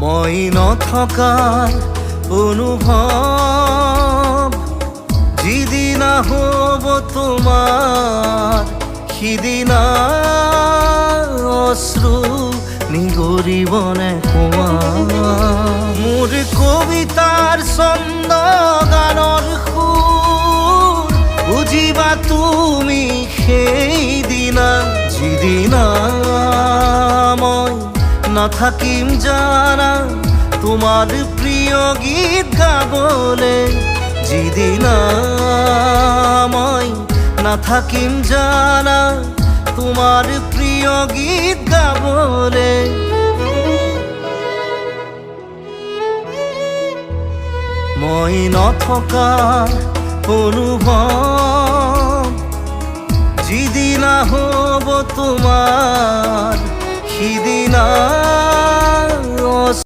মই নথকাৰ অনুভৱ যিদিনা হ'ব তোমাৰ সিদিনা অশ্ৰু নিগৰিবনে কোৱা মোৰ কবিতাৰ ছন্দ গানৰ সুৰ বুজিবা তুমি সেইদিনা যিদিনা মই নাথাকিম জানা তোমার প্রিয় গীত গাবলে যিদিনা মই নাথাকিম জানা তোমার প্রিয় গীত গাবলে মই নথকাৰ অনুভৱ যিদিনা হ'ব তোমাৰ সিদিনা